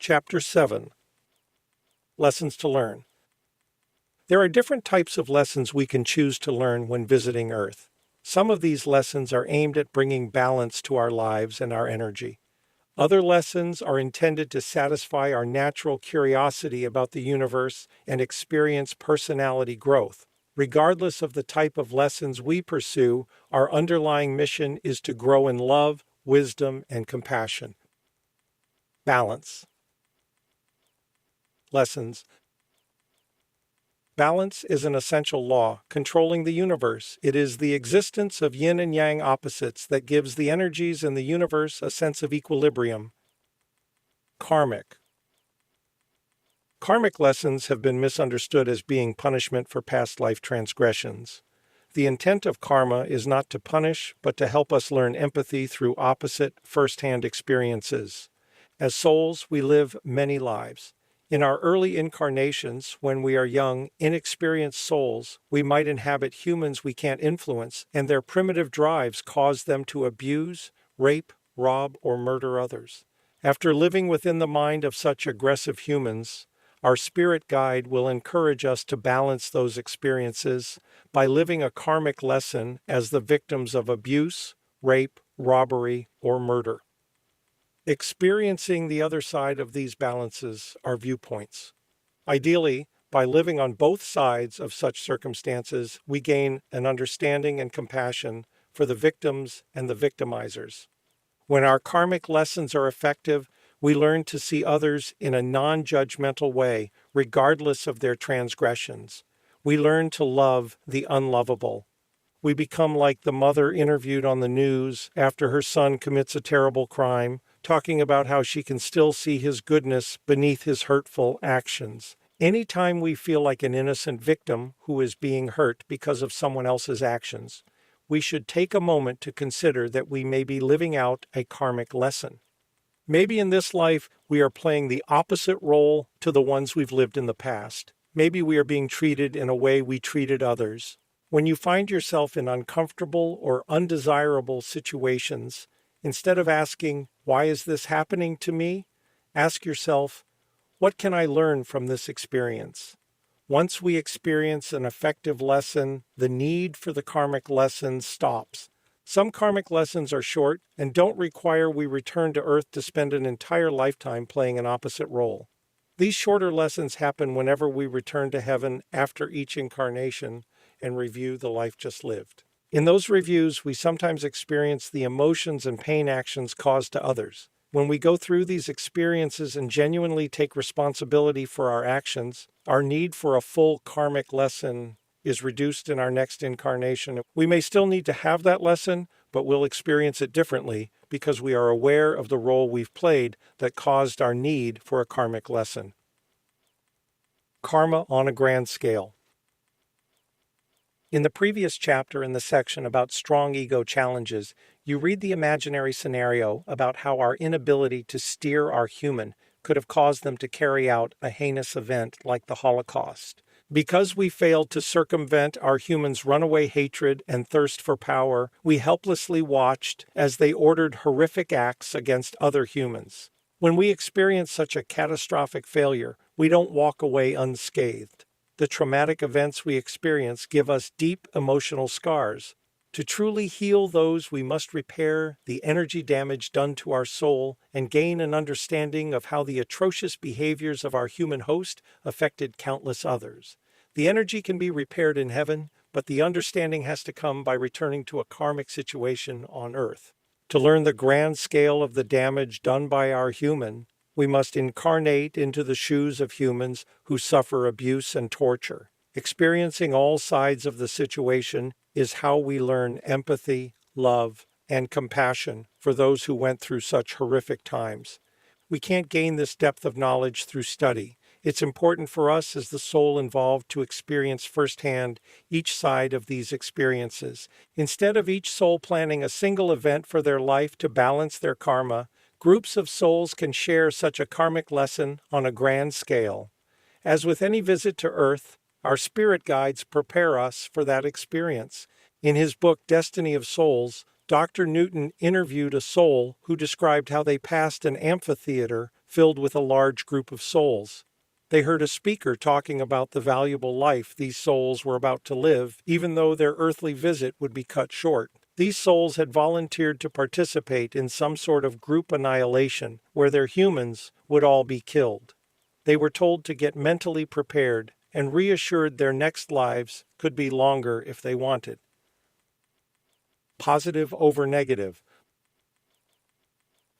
Chapter 7. Lessons to Learn. There are different types of lessons we can choose to learn when visiting Earth. Some of these lessons are aimed at bringing balance to our lives and our energy. Other lessons are intended to satisfy our natural curiosity about the universe and experience personality growth. Regardless of the type of lessons we pursue, our underlying mission is to grow in love, wisdom, and compassion. Balance. Lessons. Balance is an essential law controlling the universe. It is the existence of yin and yang opposites that gives the energies in the universe a sense of equilibrium. Karmic. Karmic lessons have been misunderstood as being punishment for past life transgressions. The intent of karma is not to punish, but to help us learn empathy through opposite, first-hand experiences. As souls, we live many lives. In our early incarnations, when we are young, inexperienced souls, we might inhabit humans we can't influence, and their primitive drives cause them to abuse, rape, rob, or murder others. After living within the mind of such aggressive humans, our spirit guide will encourage us to balance those experiences by living a karmic lesson as the victims of abuse, rape, robbery, or murder. Experiencing the other side of these balances are viewpoints. Ideally, by living on both sides of such circumstances, we gain an understanding and compassion for the victims and the victimizers. When our karmic lessons are effective, we learn to see others in a non-judgmental way, regardless of their transgressions. We learn to love the unlovable. We become like the mother interviewed on the news after her son commits a terrible crime, talking about how she can still see his goodness beneath his hurtful actions. Anytime we feel like an innocent victim who is being hurt because of someone else's actions, we should take a moment to consider that we may be living out a karmic lesson. Maybe in this life we are playing the opposite role to the ones we've lived in the past. Maybe we are being treated in a way we treated others. When you find yourself in uncomfortable or undesirable situations, instead of asking, "Why is this happening to me?" ask yourself, "What can I learn from this experience?" Once we experience an effective lesson, the need for the karmic lesson stops. Some karmic lessons are short and don't require we return to Earth to spend an entire lifetime playing an opposite role. These shorter lessons happen whenever we return to heaven after each incarnation and review the life just lived. In those reviews, we sometimes experience the emotions and pain actions caused to others. When we go through these experiences and genuinely take responsibility for our actions, our need for a full karmic lesson is reduced in our next incarnation. We may still need to have that lesson, but we'll experience it differently because we are aware of the role we've played that caused our need for a karmic lesson. Karma on a grand scale. In the previous chapter in the section about strong ego challenges, you read the imaginary scenario about how our inability to steer our human could have caused them to carry out a heinous event like the Holocaust. Because we failed to circumvent our human's runaway hatred and thirst for power, we helplessly watched as they ordered horrific acts against other humans. When we experience such a catastrophic failure, we don't walk away unscathed. The traumatic events we experience give us deep emotional scars. To truly heal those, we must repair the energy damage done to our soul and gain an understanding of how the atrocious behaviors of our human host affected countless others. The energy can be repaired in heaven, but the understanding has to come by returning to a karmic situation on Earth. To learn the grand scale of the damage done by our human, we must incarnate into the shoes of humans who suffer abuse and torture. Experiencing all sides of the situation is how we learn empathy, love, and compassion for those who went through such horrific times. We can't gain this depth of knowledge through study. It's important for us as the soul involved to experience firsthand each side of these experiences. Instead of each soul planning a single event for their life to balance their karma, groups of souls can share such a karmic lesson on a grand scale. As with any visit to Earth, our spirit guides prepare us for that experience. In his book, Destiny of Souls, Dr. Newton interviewed a soul who described how they passed an amphitheater filled with a large group of souls. They heard a speaker talking about the valuable life these souls were about to live, even though their earthly visit would be cut short. These souls had volunteered to participate in some sort of group annihilation where their humans would all be killed. They were told to get mentally prepared and reassured their next lives could be longer if they wanted. Positive over negative.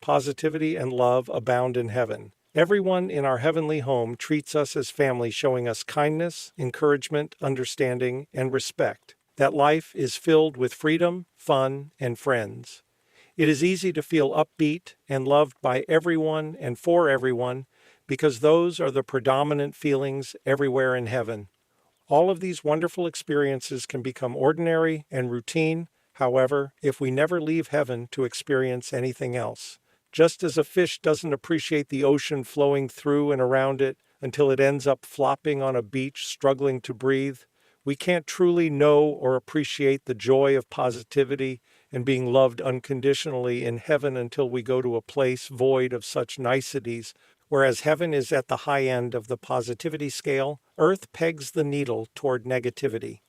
Positivity and love abound in heaven. Everyone in our heavenly home treats us as family, showing us kindness, encouragement, understanding, and respect. That life is filled with freedom, fun, and friends. It is easy to feel upbeat and loved by everyone and for everyone because those are the predominant feelings everywhere in heaven. All of these wonderful experiences can become ordinary and routine, however, if we never leave heaven to experience anything else. Just as a fish doesn't appreciate the ocean flowing through and around it until it ends up flopping on a beach struggling to breathe, we can't truly know or appreciate the joy of positivity and being loved unconditionally in heaven until we go to a place void of such niceties. Whereas heaven is at the high end of the positivity scale, earth pegs the needle toward negativity.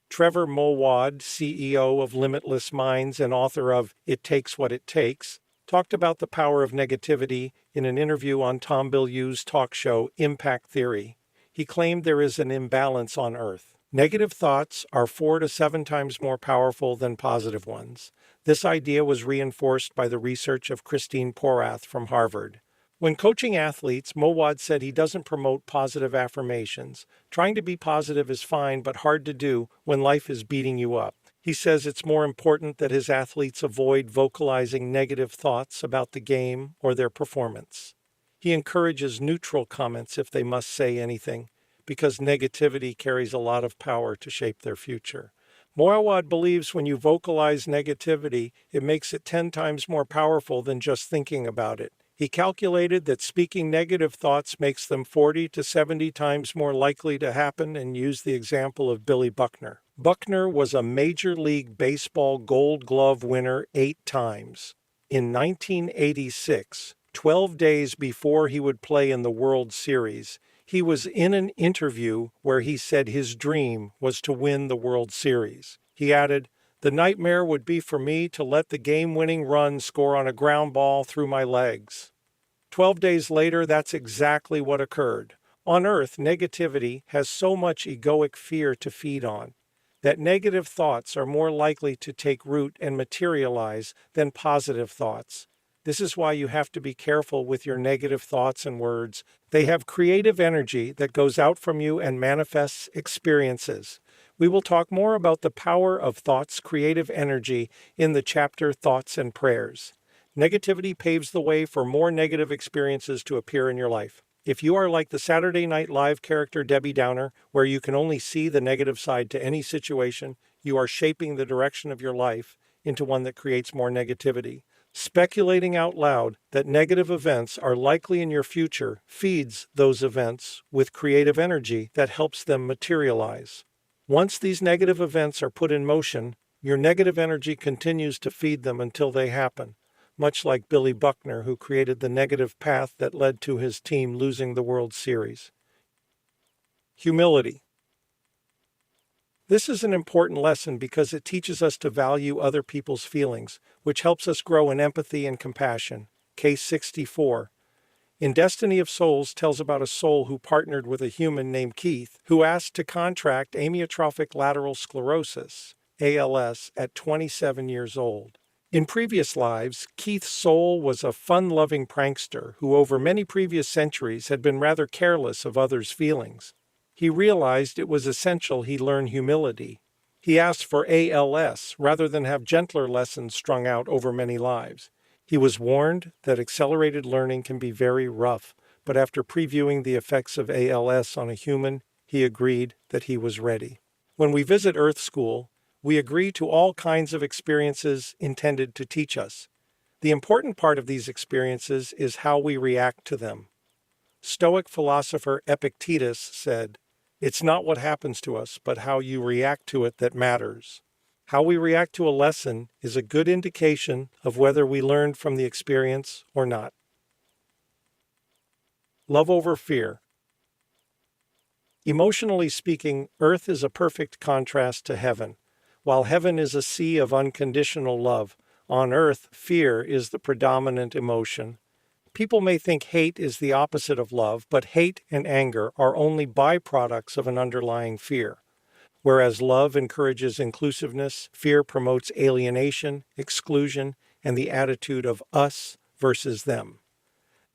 Trevor Mowad, CEO of Limitless Minds and author of It Takes What It Takes, talked about the power of negativity in an interview on Tom Bilyeu's talk show Impact Theory. He claimed there is an imbalance on Earth. Negative thoughts are 4 to 7 times more powerful than positive ones. This idea was reinforced by the research of Christine Porath from Harvard. When coaching athletes, Mowad said he doesn't promote positive affirmations. Trying to be positive is fine, but hard to do when life is beating you up. He says it's more important that his athletes avoid vocalizing negative thoughts about the game or their performance. He encourages neutral comments if they must say anything, because negativity carries a lot of power to shape their future. Mowad believes when you vocalize negativity, it makes it 10 times more powerful than just thinking about it. He calculated that speaking negative thoughts makes them 40 to 70 times more likely to happen and used the example of Billy Buckner. Buckner was a Major League Baseball Gold Glove winner 8 times. In 1986, 12 days before he would play in the World Series, he was in an interview where he said his dream was to win the World Series. He added, "The nightmare would be for me to let the game-winning run score on a ground ball through my legs." 12 days later, that's exactly what occurred. On Earth, negativity has so much egoic fear to feed on that negative thoughts are more likely to take root and materialize than positive thoughts. This is why you have to be careful with your negative thoughts and words. They have creative energy that goes out from you and manifests experiences. We will talk more about the power of thought's creative energy in the chapter Thoughts and Prayers. Negativity paves the way for more negative experiences to appear in your life. If you are like the Saturday Night Live character Debbie Downer, where you can only see the negative side to any situation, you are shaping the direction of your life into one that creates more negativity. Speculating out loud that negative events are likely in your future feeds those events with creative energy that helps them materialize. Once these negative events are put in motion, your negative energy continues to feed them until they happen, much like Billy Buckner, who created the negative path that led to his team losing the World Series. Humility. This is an important lesson because it teaches us to value other people's feelings, which helps us grow in empathy and compassion. Case 64. In Destiny of Souls tells about a soul who partnered with a human named Keith, who asked to contract amyotrophic lateral sclerosis, ALS, at 27 years old. In previous lives, Keith's soul was a fun-loving prankster who over many previous centuries had been rather careless of others' feelings. He realized it was essential he learn humility. He asked for ALS rather than have gentler lessons strung out over many lives. He was warned that accelerated learning can be very rough, but after previewing the effects of ALS on a human, he agreed that he was ready. When we visit Earth School, we agree to all kinds of experiences intended to teach us. The important part of these experiences is how we react to them. Stoic philosopher Epictetus said, "It's not what happens to us, but how you react to it that matters." How we react to a lesson is a good indication of whether we learned from the experience or not. Love over fear. Emotionally speaking, earth is a perfect contrast to heaven. While heaven is a sea of unconditional love, on earth, fear is the predominant emotion. People may think hate is the opposite of love, but hate and anger are only byproducts of an underlying fear. Whereas love encourages inclusiveness, fear promotes alienation, exclusion, and the attitude of us versus them.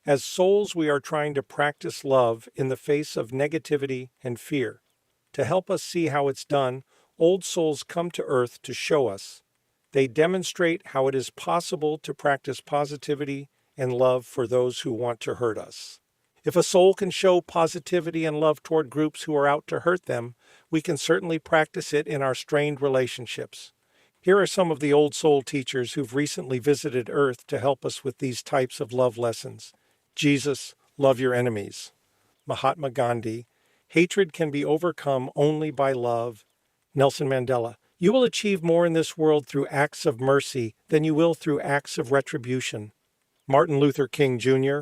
As souls, we are trying to practice love in the face of negativity and fear. To help us see how it's done, old souls come to earth to show us. They demonstrate how it is possible to practice positivity and love for those who want to hurt us. If a soul can show positivity and love toward groups who are out to hurt them, we can certainly practice it in our strained relationships. Here are some of the old soul teachers who've recently visited Earth to help us with these types of love lessons. Jesus, love your enemies. Mahatma Gandhi, hatred can be overcome only by love. Nelson Mandela, you will achieve more in this world through acts of mercy than you will through acts of retribution. Martin Luther King Jr.,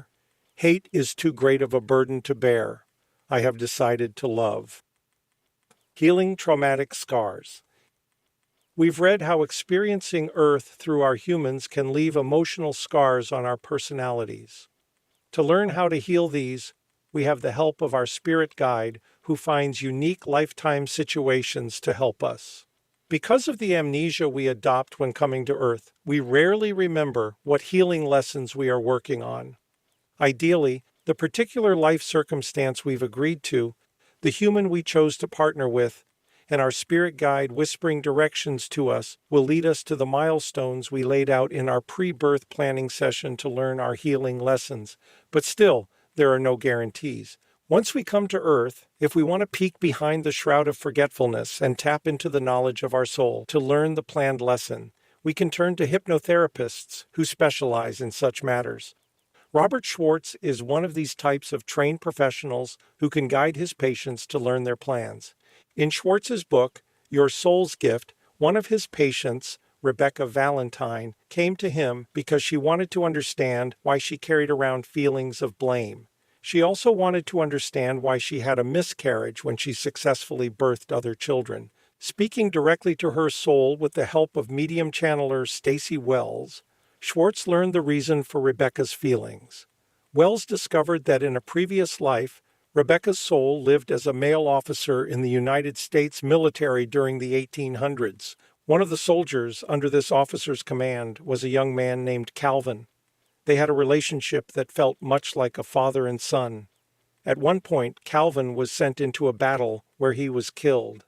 hate is too great of a burden to bear. I have decided to love. Healing traumatic scars. We've read how experiencing Earth through our humans can leave emotional scars on our personalities. To learn how to heal these, we have the help of our spirit guide who finds unique lifetime situations to help us. Because of the amnesia we adopt when coming to Earth, we rarely remember what healing lessons we are working on. Ideally, the particular life circumstance we've agreed to, the human we chose to partner with, and our spirit guide whispering directions to us will lead us to the milestones we laid out in our pre-birth planning session to learn our healing lessons. But still, there are no guarantees. Once we come to Earth, if we want to peek behind the shroud of forgetfulness and tap into the knowledge of our soul to learn the planned lesson, we can turn to hypnotherapists who specialize in such matters. Robert Schwartz is one of these types of trained professionals who can guide his patients to learn their plans. In Schwartz's book, Your Soul's Gift, one of his patients, Rebecca Valentine, came to him because she wanted to understand why she carried around feelings of blame. She also wanted to understand why she had a miscarriage when she successfully birthed other children. Speaking directly to her soul with the help of medium channeler Stacy Wells, Schwartz learned the reason for Rebecca's feelings. Wells discovered that in a previous life, Rebecca's soul lived as a male officer in the United States military during the 1800s. One of the soldiers under this officer's command was a young man named Calvin. They had a relationship that felt much like a father and son. At one point, Calvin was sent into a battle where he was killed.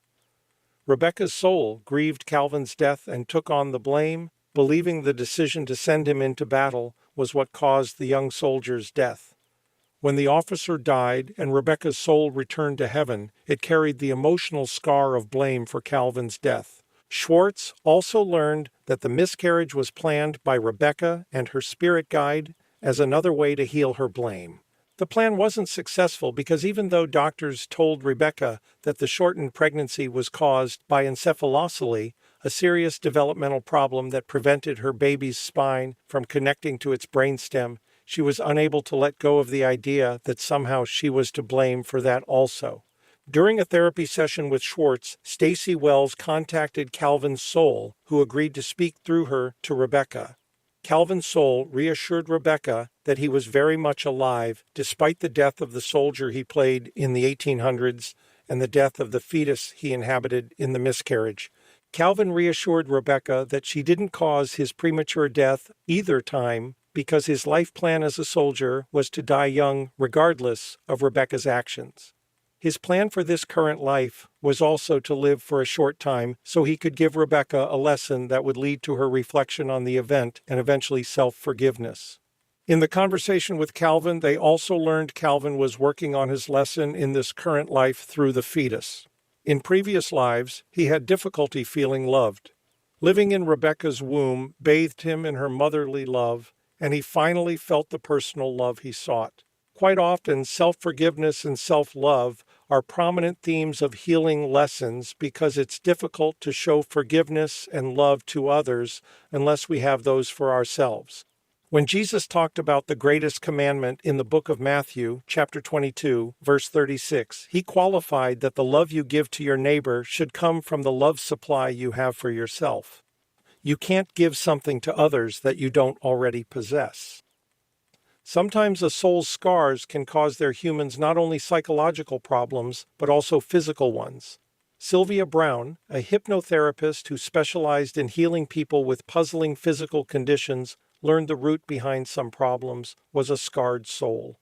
Rebecca's soul grieved Calvin's death and took on the blame, believing the decision to send him into battle was what caused the young soldier's death. When the officer died and Rebecca's soul returned to heaven, it carried the emotional scar of blame for Calvin's death. Schwartz also learned that the miscarriage was planned by Rebecca and her spirit guide as another way to heal her blame. The plan wasn't successful because even though doctors told Rebecca that the shortened pregnancy was caused by encephalocele, a serious developmental problem that prevented her baby's spine from connecting to its brainstem, she was unable to let go of the idea that somehow she was to blame for that also. During a therapy session with Schwartz, Stacy Wells contacted Calvin's soul, who agreed to speak through her to Rebecca. Calvin's soul reassured Rebecca that he was very much alive, despite the death of the soldier he played in the 1800s and the death of the fetus he inhabited in the miscarriage. Calvin reassured Rebecca that she didn't cause his premature death either time because his life plan as a soldier was to die young regardless of Rebecca's actions. His plan for this current life was also to live for a short time so he could give Rebecca a lesson that would lead to her reflection on the event and eventually self-forgiveness. In the conversation with Calvin, they also learned Calvin was working on his lesson in this current life through the fetus. In previous lives, he had difficulty feeling loved. Living in Rebecca's womb bathed him in her motherly love, and he finally felt the personal love he sought. Quite often, self-forgiveness and self-love are prominent themes of healing lessons because it's difficult to show forgiveness and love to others unless we have those for ourselves. When Jesus talked about the greatest commandment in the book of Matthew, chapter 22, verse 36, he qualified that the love you give to your neighbor should come from the love supply you have for yourself. You can't give something to others that you don't already possess. Sometimes a soul's scars can cause their humans not only psychological problems, but also physical ones. Sylvia Browne, a hypnotherapist who specialized in healing people with puzzling physical conditions, learned the root behind some problems was a scarred soul.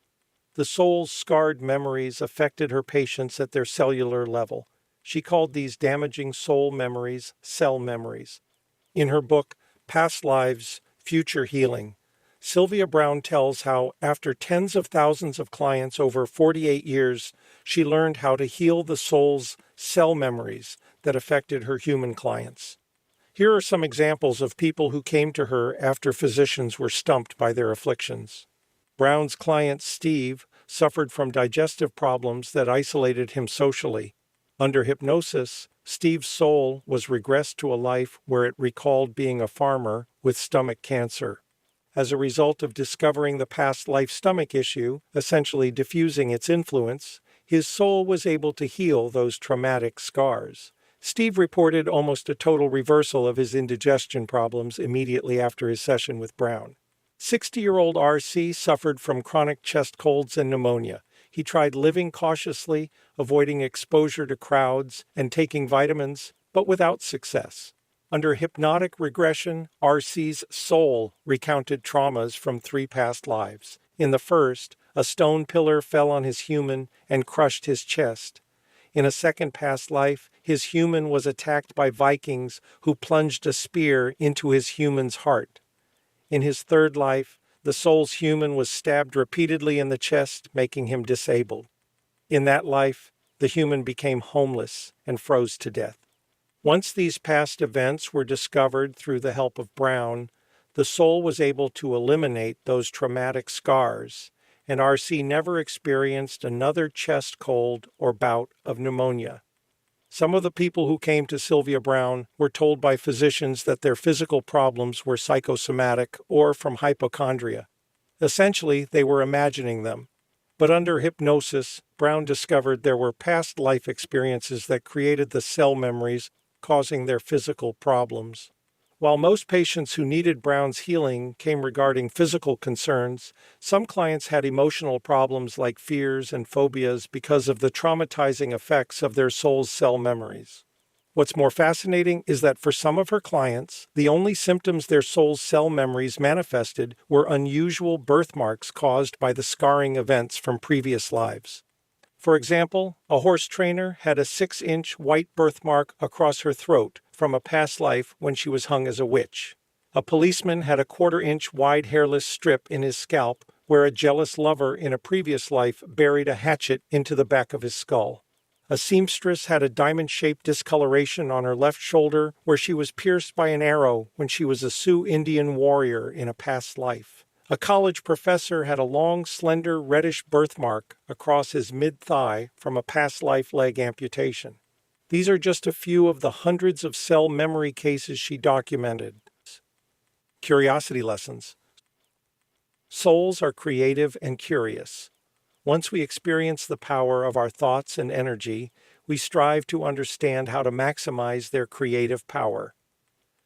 The soul's scarred memories affected her patients at their cellular level. She called these damaging soul memories cell memories. In her book, Past Lives, Future Healing, Sylvia Browne tells how, after tens of thousands of clients over 48 years, she learned how to heal the soul's cell memories that affected her human clients. Here are some examples of people who came to her after physicians were stumped by their afflictions. Browne's client Steve suffered from digestive problems that isolated him socially. Under hypnosis, Steve's soul was regressed to a life where it recalled being a farmer with stomach cancer. As a result of discovering the past life stomach issue, essentially diffusing its influence, his soul was able to heal those traumatic scars. Steve reported almost a total reversal of his indigestion problems immediately after his session with Browne. 60-year-old R.C. suffered from chronic chest colds and pneumonia. He tried living cautiously, avoiding exposure to crowds, and taking vitamins, but without success. Under hypnotic regression, R.C.'s soul recounted traumas from 3 past lives. In the first, a stone pillar fell on his human and crushed his chest. In a second past life, his human was attacked by Vikings who plunged a spear into his human's heart. In his third life, the soul's human was stabbed repeatedly in the chest, making him disabled. In that life, the human became homeless and froze to death. Once these past events were discovered through the help of Browne, the soul was able to eliminate those traumatic scars, and R.C. never experienced another chest cold or bout of pneumonia. Some of the people who came to Sylvia Browne were told by physicians that their physical problems were psychosomatic or from hypochondria. Essentially, they were imagining them. But under hypnosis, Browne discovered there were past life experiences that created the cell memories causing their physical problems. While most patients who needed Browne's healing came regarding physical concerns, some clients had emotional problems like fears and phobias because of the traumatizing effects of their soul's cell memories. What's more fascinating is that for some of her clients, the only symptoms their soul's cell memories manifested were unusual birthmarks caused by the scarring events from previous lives. For example, a horse trainer had a 6-inch white birthmark across her throat from a past life when she was hung as a witch. A policeman had a 1/4-inch wide hairless strip in his scalp where a jealous lover in a previous life buried a hatchet into the back of his skull. A seamstress had a diamond-shaped discoloration on her left shoulder where she was pierced by an arrow when she was a Sioux Indian warrior in a past life. A college professor had a long, slender, reddish birthmark across his mid-thigh from a past life leg amputation. These are just a few of the hundreds of cell memory cases she documented. Curiosity lessons. Souls are creative and curious. Once we experience the power of our thoughts and energy, we strive to understand how to maximize their creative power.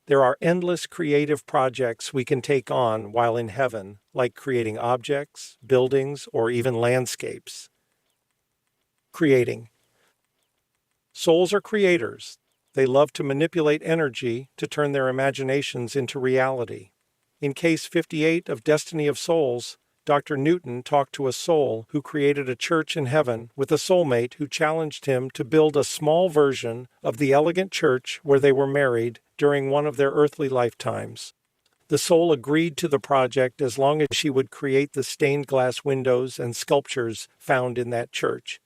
There are endless creative projects we can take on while in heaven, like creating objects, buildings, or even landscapes. Creating. Souls are creators. They love to manipulate energy to turn their imaginations into reality. In Case 58 of Destiny of Souls, Dr. Newton talked to a soul who created a church in heaven with a soulmate who challenged him to build a small version of the elegant church where they were married during one of their earthly lifetimes. The soul agreed to the project as long as she would create the stained glass windows and sculptures found in that church.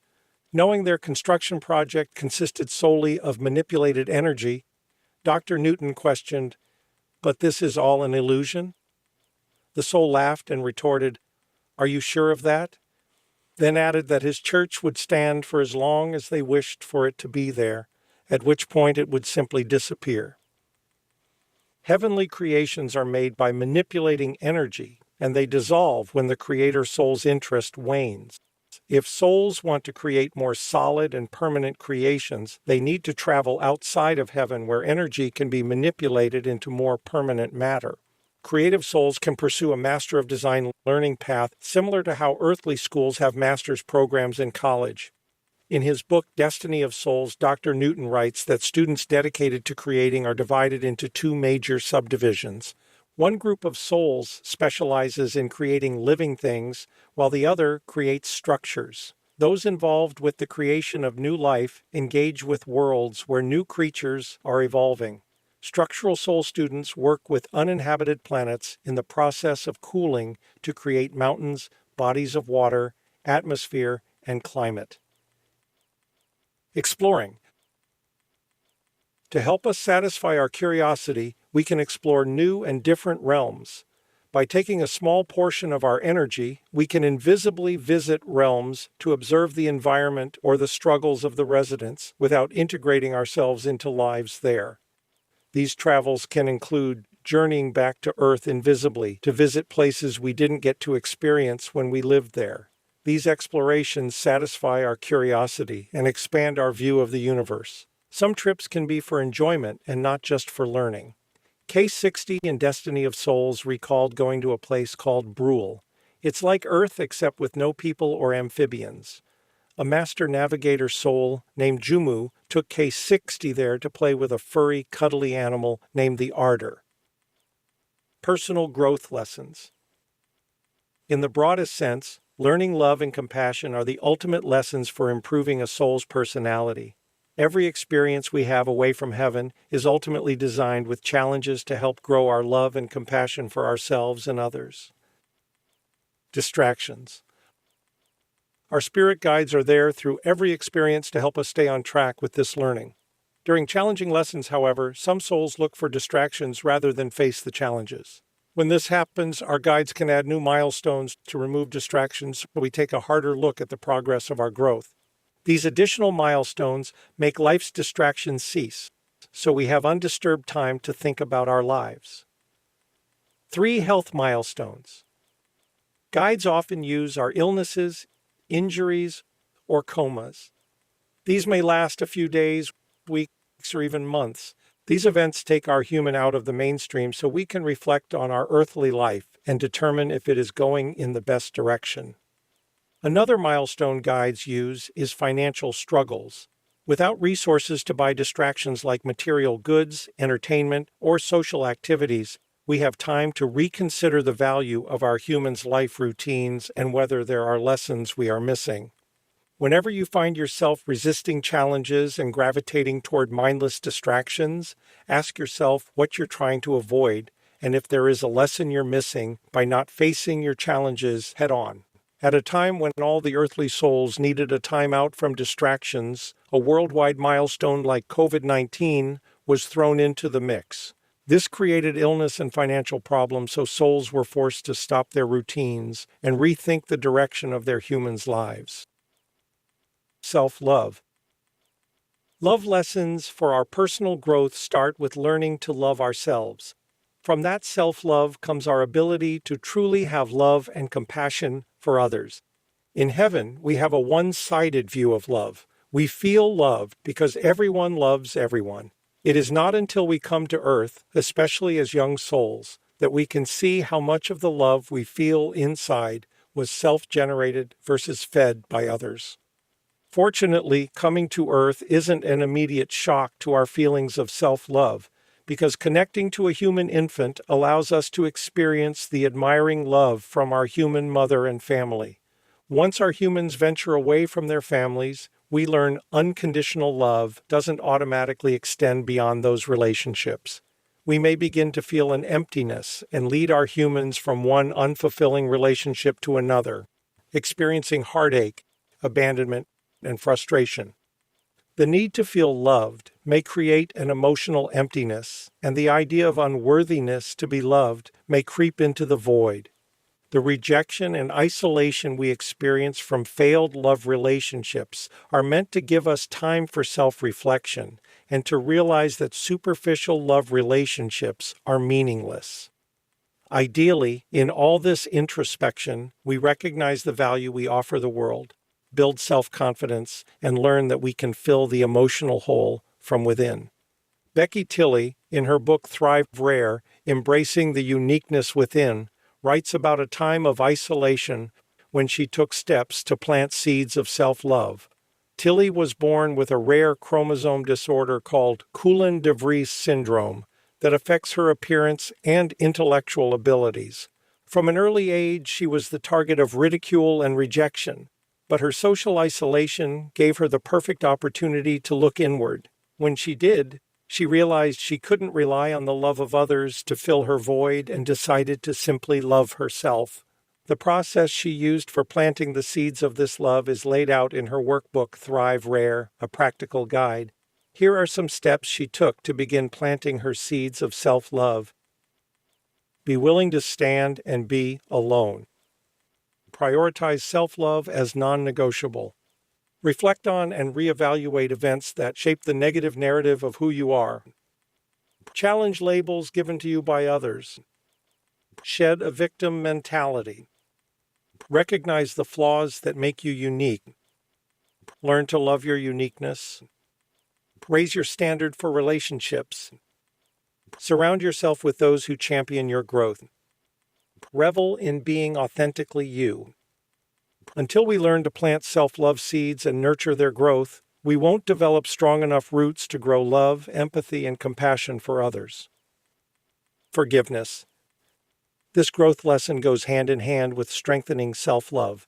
Knowing their construction project consisted solely of manipulated energy, Dr. Newton questioned, "But this is all an illusion?" The soul laughed and retorted, "Are you sure of that?" Then added that his church would stand for as long as they wished for it to be there, at which point it would simply disappear. Heavenly creations are made by manipulating energy. and they dissolve when the creator soul's interest wanes. If souls want to create more solid and permanent creations, they need to travel outside of heaven where energy can be manipulated into more permanent matter. Creative souls can pursue a Master of Design learning path similar to how earthly schools have master's programs in college. In his book Destiny of Souls, Dr. Newton writes that students dedicated to creating are divided into two major subdivisions. One group of souls specializes in creating living things, while the other creates structures. Those involved with the creation of new life engage with worlds where new creatures are evolving. Structural soul students work with uninhabited planets in the process of cooling to create mountains, bodies of water, atmosphere, and climate. Exploring. To help us satisfy our curiosity, we can explore new and different realms. By taking a small portion of our energy, we can invisibly visit realms to observe the environment or the struggles of the residents without integrating ourselves into lives there. These travels can include journeying back to Earth invisibly to visit places we didn't get to experience when we lived there. These explorations satisfy our curiosity and expand our view of the universe. Some trips can be for enjoyment and not just for learning. Case 60 in Destiny of Souls recalled going to a place called Brule. It's like Earth except with no people or amphibians. A master navigator soul named Jumu took Case 60 there to play with a furry, cuddly animal named the Ardor. Personal growth lessons. In the broadest sense, learning love and compassion are the ultimate lessons for improving a soul's personality. Every experience we have away from heaven is ultimately designed with challenges to help grow our love and compassion for ourselves and others. Distractions. Our spirit guides are there through every experience to help us stay on track with this learning. During challenging lessons, however, some souls look for distractions rather than face the challenges. When this happens, our guides can add new milestones to remove distractions so we take a harder look at the progress of our growth. These additional milestones make life's distractions cease, so we have undisturbed time to think about our lives. 3 health milestones. Guides often use our illnesses, injuries, or comas. These may last a few days, weeks, or even months. These events take our human out of the mainstream so we can reflect on our earthly life and determine if it is going in the best direction. Another milestone guides use is financial struggles. Without resources to buy distractions like material goods, entertainment, or social activities, we have time to reconsider the value of our humans' life routines and whether there are lessons we are missing. Whenever you find yourself resisting challenges and gravitating toward mindless distractions, ask yourself what you're trying to avoid and if there is a lesson you're missing by not facing your challenges head-on. At a time when all the earthly souls needed a time out from distractions, a worldwide milestone like COVID-19 was thrown into the mix. This created illness and financial problems, so souls were forced to stop their routines and rethink the direction of their humans' lives. Self-love. Love lessons for our personal growth start with learning to love ourselves. From that self-love comes our ability to truly have love and compassion for others. In heaven, we have a one-sided view of love. We feel loved because everyone loves everyone. It is not until we come to earth, especially as young souls, that we can see how much of the love we feel inside was self-generated versus fed by others. Fortunately, coming to earth isn't an immediate shock to our feelings of self-love, because connecting to a human infant allows us to experience the admiring love from our human mother and family. Once our humans venture away from their families, we learn unconditional love doesn't automatically extend beyond those relationships. We may begin to feel an emptiness and lead our humans from one unfulfilling relationship to another, experiencing heartache, abandonment, and frustration. The need to feel loved may create an emotional emptiness, and the idea of unworthiness to be loved may creep into the void. The rejection and isolation we experience from failed love relationships are meant to give us time for self-reflection and to realize that superficial love relationships are meaningless. Ideally, in all this introspection, we recognize the value we offer the world, build self-confidence, and learn that we can fill the emotional hole from within. Becky Tilley, in her book Thrive Rare, Embracing the Uniqueness Within, writes about a time of isolation when she took steps to plant seeds of self-love. Tilley was born with a rare chromosome disorder called Coulin-de Vries syndrome that affects her appearance and intellectual abilities. From an early age, she was the target of ridicule and rejection, but her social isolation gave her the perfect opportunity to look inward. When she did, she realized she couldn't rely on the love of others to fill her void and decided to simply love herself. The process she used for planting the seeds of this love is laid out in her workbook Thrive Rare, a practical guide. Here are some steps she took to begin planting her seeds of self-love. Be willing to stand and be alone. Prioritize self-love as non-negotiable. Reflect on and reevaluate events that shape the negative narrative of who you are. Challenge labels given to you by others. Shed a victim mentality. Recognize the flaws that make you unique. Learn to love your uniqueness. Raise your standard for relationships. Surround yourself with those who champion your growth. Revel in being authentically you. Until we learn to plant self-love seeds and nurture their growth, we won't develop strong enough roots to grow love, empathy, and compassion for others. Forgiveness. This growth lesson goes hand in hand with strengthening self-love.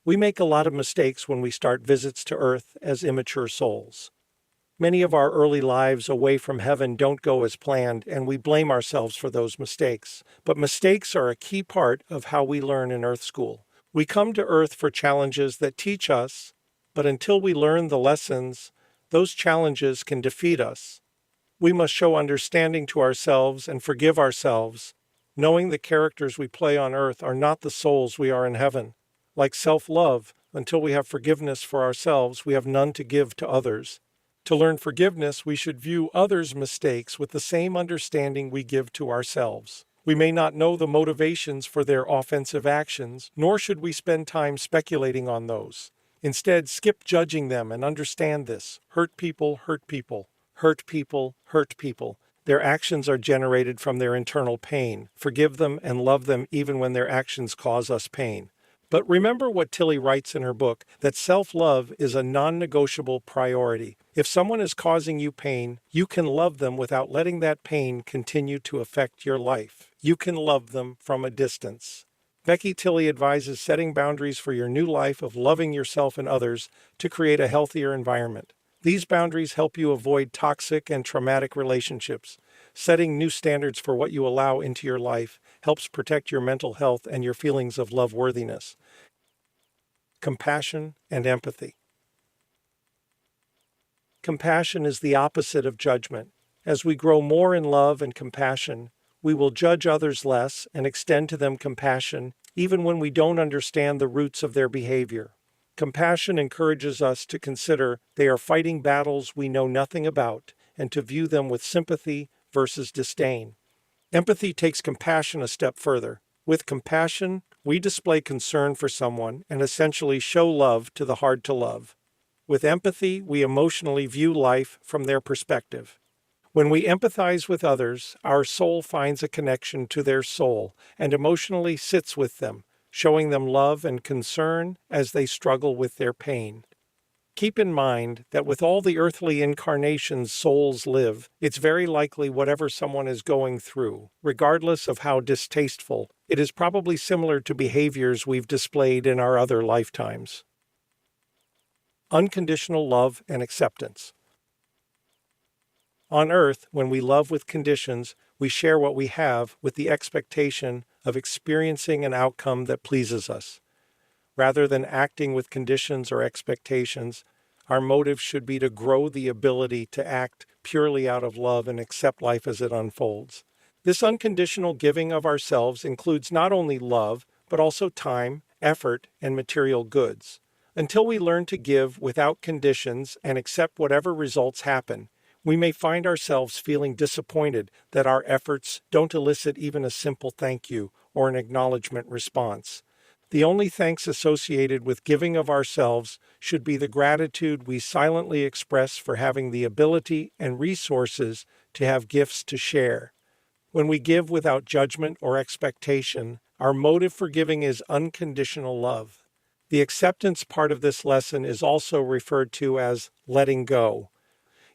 We make a lot of mistakes when we start visits to Earth as immature souls. Many of our early lives away from heaven don't go as planned, and we blame ourselves for those mistakes. But mistakes are a key part of how we learn in Earth School. We come to Earth for challenges that teach us, but until we learn the lessons, those challenges can defeat us. We must show understanding to ourselves and forgive ourselves, knowing the characters we play on Earth are not the souls we are in heaven. Like self-love, until we have forgiveness for ourselves, we have none to give to others. To learn forgiveness, we should view others' mistakes with the same understanding we give to ourselves. We may not know the motivations for their offensive actions, nor should we spend time speculating on those. Instead, skip judging them and understand this. Hurt people hurt people. Hurt people hurt people. Their actions are generated from their internal pain. Forgive them and love them even when their actions cause us pain. But remember what Tilley writes in her book, that self-love is a non-negotiable priority. If someone is causing you pain, you can love them without letting that pain continue to affect your life. You can love them from a distance. Becky Tilley advises setting boundaries for your new life of loving yourself and others to create a healthier environment. These boundaries help you avoid toxic and traumatic relationships. Setting new standards for what you allow into your life helps protect your mental health and your feelings of love-worthiness. Compassion and empathy. Compassion is the opposite of judgment. As we grow more in love and compassion, we will judge others less and extend to them compassion, even when we don't understand the roots of their behavior. Compassion encourages us to consider they are fighting battles we know nothing about and to view them with sympathy versus disdain. Empathy takes compassion a step further. With compassion, we display concern for someone and essentially show love to the hard to love. With empathy, we emotionally view life from their perspective. When we empathize with others, our soul finds a connection to their soul and emotionally sits with them, showing them love and concern as they struggle with their pain. Keep in mind that with all the earthly incarnations souls live, it's very likely whatever someone is going through, regardless of how distasteful, it is probably similar to behaviors we've displayed in our other lifetimes. Unconditional love and acceptance. On Earth, when we love with conditions, we share what we have with the expectation of experiencing an outcome that pleases us. Rather than acting with conditions or expectations, our motive should be to grow the ability to act purely out of love and accept life as it unfolds. This unconditional giving of ourselves includes not only love, but also time, effort, and material goods. Until we learn to give without conditions and accept whatever results happen, We may find ourselves feeling disappointed that our efforts don't elicit even a simple thank you or an acknowledgement response. The only thanks associated with giving of ourselves should be the gratitude we silently express for having the ability and resources to have gifts to share. When we give without judgment or expectation, our motive for giving is unconditional love. The acceptance part of this lesson is also referred to as letting go.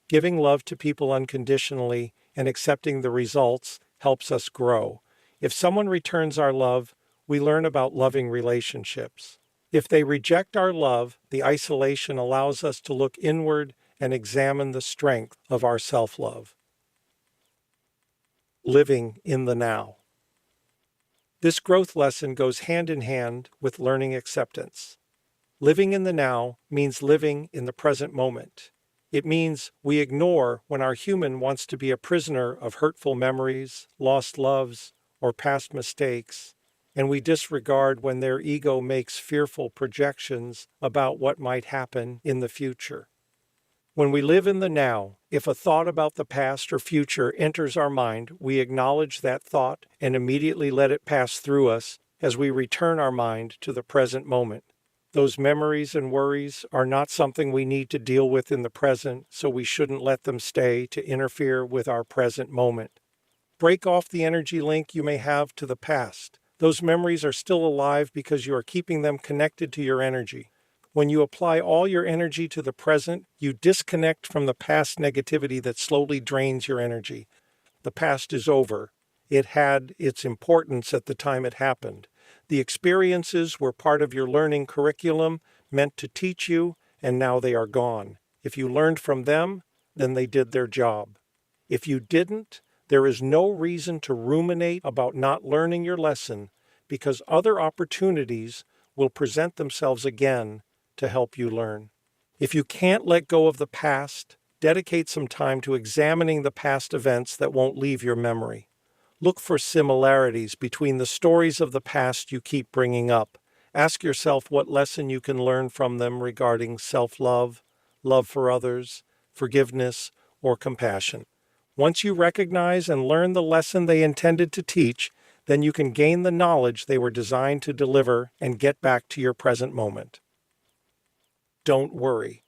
Giving love to people unconditionally and accepting the results helps us grow. If someone returns our love, we learn about loving relationships. If they reject our love, the isolation allows us to look inward and examine the strength of our self-love. Living in the now. This growth lesson goes hand in hand with learning acceptance. Living in the now means living in the present moment. It means we ignore when our human wants to be a prisoner of hurtful memories, lost loves, or past mistakes, and we disregard when their ego makes fearful projections about what might happen in the future. When we live in the now, if a thought about the past or future enters our mind, we acknowledge that thought and immediately let it pass through us as we return our mind to the present moment. Those memories and worries are not something we need to deal with in the present, so we shouldn't let them stay to interfere with our present moment. Break off the energy link you may have to the past. Those memories are still alive because you are keeping them connected to your energy. When you apply all your energy to the present, you disconnect from the past negativity that slowly drains your energy. The past is over. It had its importance at the time it happened. The experiences were part of your learning curriculum, meant to teach you, and now they are gone. If you learned from them, then they did their job. If you didn't, there is no reason to ruminate about not learning your lesson, because other opportunities will present themselves again to help you learn. If you can't let go of the past, dedicate some time to examining the past events that won't leave your memory. Look for similarities between the stories of the past you keep bringing up. Ask yourself what lesson you can learn from them regarding self-love, love for others, forgiveness, or compassion. Once you recognize and learn the lesson they intended to teach, then you can gain the knowledge they were designed to deliver and get back to your present moment. Don't worry.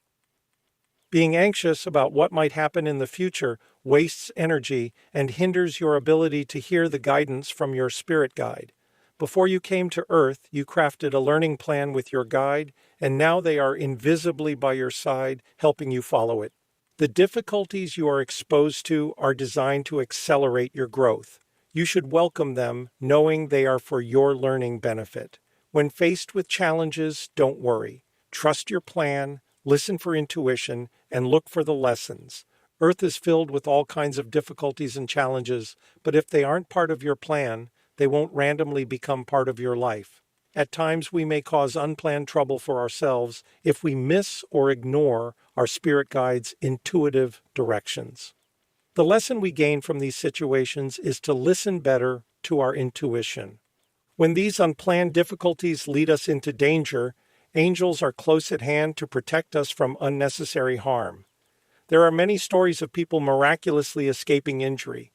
Being anxious about what might happen in the future wastes energy and hinders your ability to hear the guidance from your spirit guide. Before you came to Earth, you crafted a learning plan with your guide, and now they are invisibly by your side, helping you follow it. The difficulties you are exposed to are designed to accelerate your growth. You should welcome them, knowing they are for your learning benefit. When faced with challenges, don't worry. Trust your plan, listen for intuition, and look for the lessons. Earth is filled with all kinds of difficulties and challenges, but if they aren't part of your plan, they won't randomly become part of your life. At times, we may cause unplanned trouble for ourselves if we miss or ignore our spirit guide's intuitive directions. The lesson we gain from these situations is to listen better to our intuition. When these unplanned difficulties lead us into danger, angels are close at hand to protect us from unnecessary harm. There are many stories of people miraculously escaping injury.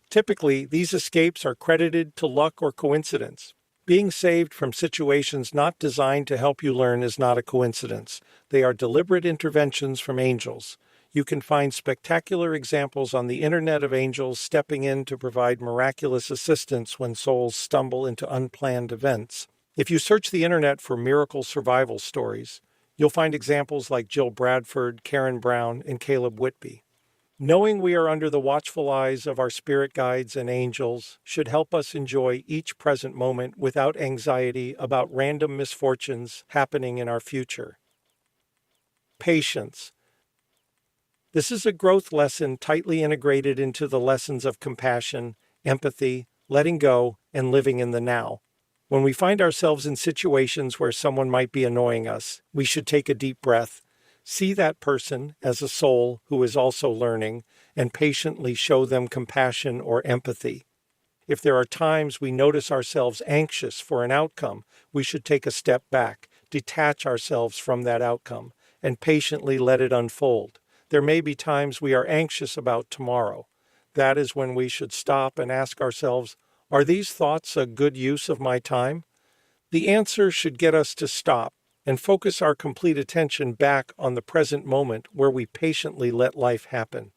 Typically, these escapes are credited to luck or coincidence. Being saved from situations not designed to help you learn is not a coincidence. They are deliberate interventions from angels. You can find spectacular examples on the internet of angels stepping in to provide miraculous assistance when souls stumble into unplanned events. If you search the internet for miracle survival stories, you'll find examples like Jill Bradford, Karen Brown, and Caleb Whitby. Knowing we are under the watchful eyes of our spirit guides and angels should help us enjoy each present moment without anxiety about random misfortunes happening in our future. Patience. This is a growth lesson tightly integrated into the lessons of compassion, empathy, letting go, and living in the now. When we find ourselves in situations where someone might be annoying us, we should take a deep breath, see that person as a soul who is also learning, and patiently show them compassion or empathy. If there are times we notice ourselves anxious for an outcome, we should take a step back, detach ourselves from that outcome, and patiently let it unfold. There may be times we are anxious about tomorrow. That is when we should stop and ask ourselves, are these thoughts a good use of my time? The answer should get us to stop and focus our complete attention back on the present moment where we patiently let life happen.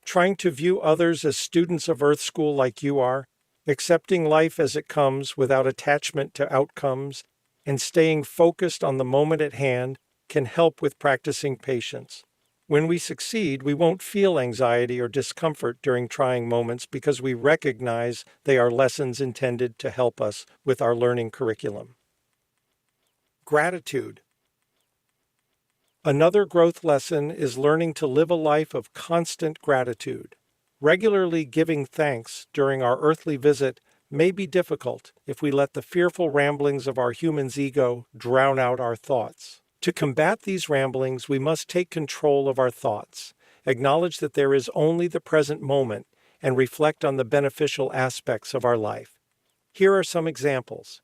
Trying to view others as students of Earth School like you are, accepting life as it comes without attachment to outcomes, and staying focused on the moment at hand can help with practicing patience. When we succeed, we won't feel anxiety or discomfort during trying moments because we recognize they are lessons intended to help us with our learning curriculum. Gratitude. Another growth lesson is learning to live a life of constant gratitude. Regularly giving thanks during our earthly visit may be difficult if we let the fearful ramblings of our human's ego drown out our thoughts. To combat these ramblings, we must take control of our thoughts, acknowledge that there is only the present moment, and reflect on the beneficial aspects of our life. Here are some examples.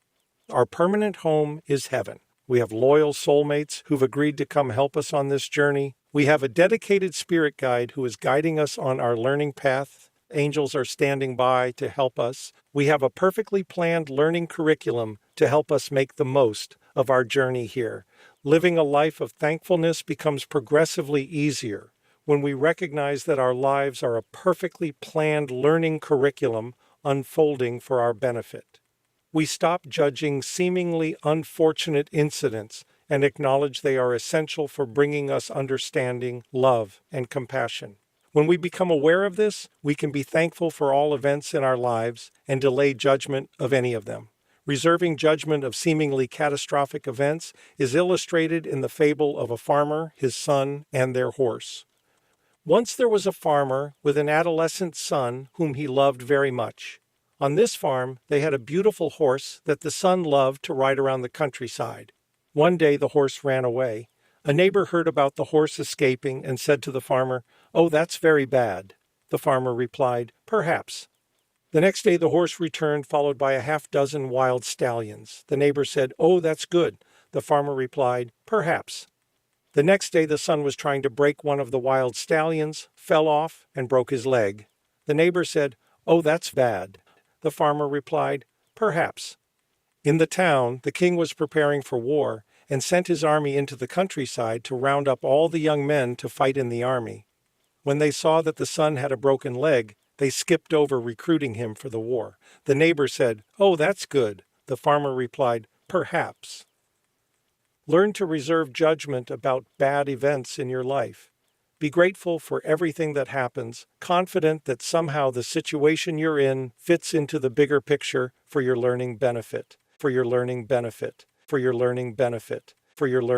Our permanent home is heaven. We have loyal soulmates who've agreed to come help us on this journey. We have a dedicated spirit guide who is guiding us on our learning path. Angels are standing by to help us. We have a perfectly planned learning curriculum to help us make the most of our journey here. Living a life of thankfulness becomes progressively easier when we recognize that our lives are a perfectly planned learning curriculum unfolding for our benefit. We stop judging seemingly unfortunate incidents and acknowledge they are essential for bringing us understanding, love, and compassion. When we become aware of this, we can be thankful for all events in our lives and delay judgment of any of them. Reserving judgment of seemingly catastrophic events is illustrated in the fable of a farmer, his son, and their horse. Once there was a farmer with an adolescent son whom he loved very much. On this farm, they had a beautiful horse that the son loved to ride around the countryside. One day the horse ran away. A neighbor heard about the horse escaping and said to the farmer, "Oh, that's very bad." The farmer replied, "Perhaps." The next day the horse returned, followed by a half-dozen wild stallions. The neighbor said, "Oh, that's good." The farmer replied, "Perhaps." The next day the son was trying to break one of the wild stallions, fell off, and broke his leg. The neighbor said, "Oh, that's bad." The farmer replied, "Perhaps." In the town, the king was preparing for war and sent his army into the countryside to round up all the young men to fight in the army. When they saw that the son had a broken leg, they skipped over recruiting him for the war. The neighbor said, "Oh, that's good." The farmer replied, "Perhaps." Learn to reserve judgment about bad events in your life. Be grateful for everything that happens, confident that somehow the situation you're in fits into the bigger picture for your learning benefit, for your learning benefit, for your learning benefit, for your learning